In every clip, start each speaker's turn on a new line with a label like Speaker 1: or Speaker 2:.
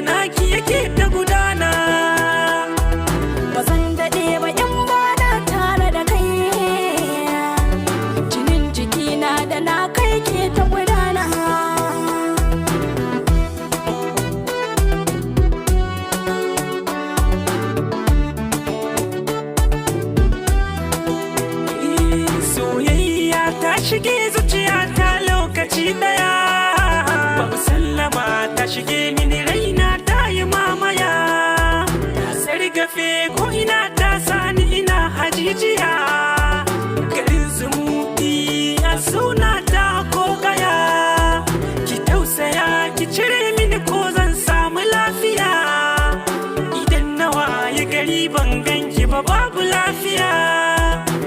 Speaker 1: naki yake ta gudana.
Speaker 2: Ba zan daɗe ba in ba na tare da kai, jinin jikina da na kai ke ta gudana.
Speaker 1: Soyayya ta shige zuciyata lokaci daya, ba sallama ta shige mini raina ta yi mamaya, ta sargafe ko ina ta sani ina hajijiya, garin zumuɗi a suna ta ko gaya, ki tausaya ki cire mini ko zan samu lafiya, idan nawa ya gari ban ganki ba babu lafiya,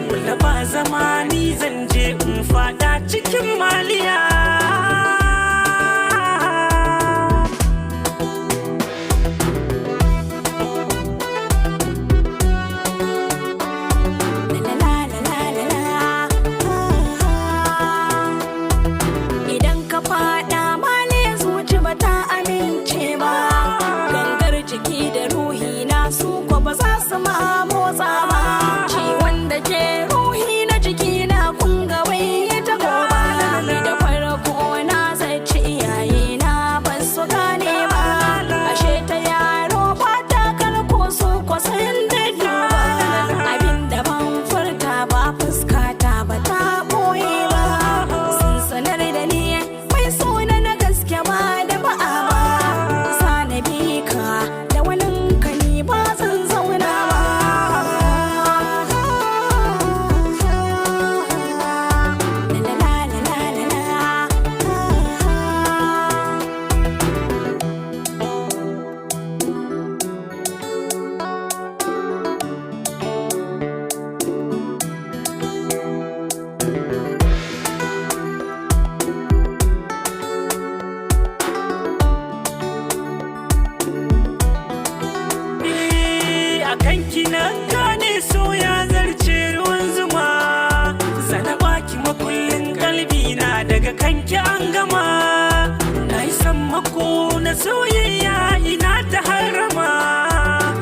Speaker 1: wanda ba zamani zan je in fada cikin maliya.
Speaker 2: Idan ka fada mali zuci ba ta amince ba, gangar jiki da ruhi na su ko ba za su ma motsa ba, ciwon da ke ruhi na jiki na kunga bai ya taɓo ba, da farko na zaci iyaye na ban su gane ba, ashe ta yaro ba ta karko su ko sun dade ba, abinda ban furta ba fuskata ba ta boye ba, sun sanar da ni mai suna na gaske ba da ba'a ba, sana bi ka da wani ka ni ba zan zauna ba.
Speaker 1: Kanki na gane so ya zarce ruwan zuma, zana baki makullin kalbi na daga kanki an gama, na yi sammako na soyayya ina ta harama,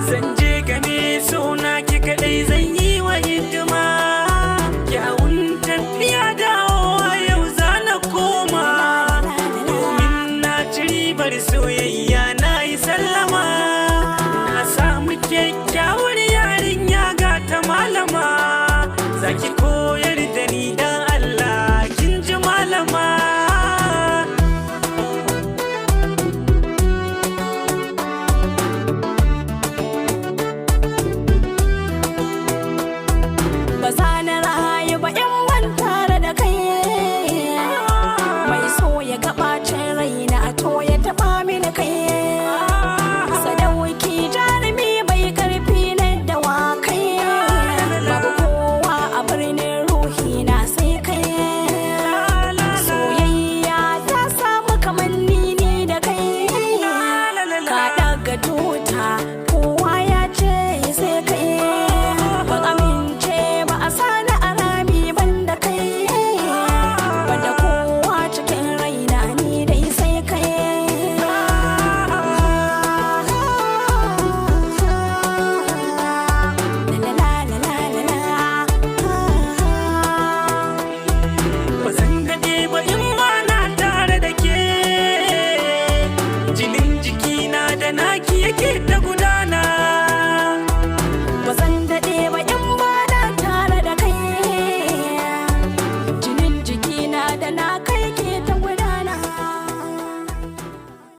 Speaker 1: zan je game so na ki kadai zan yi wa hidima, kyawun tafiya dawowa yau zana koma, domin na ci ribar soyayya na yi sallama, na samu kyakkyawan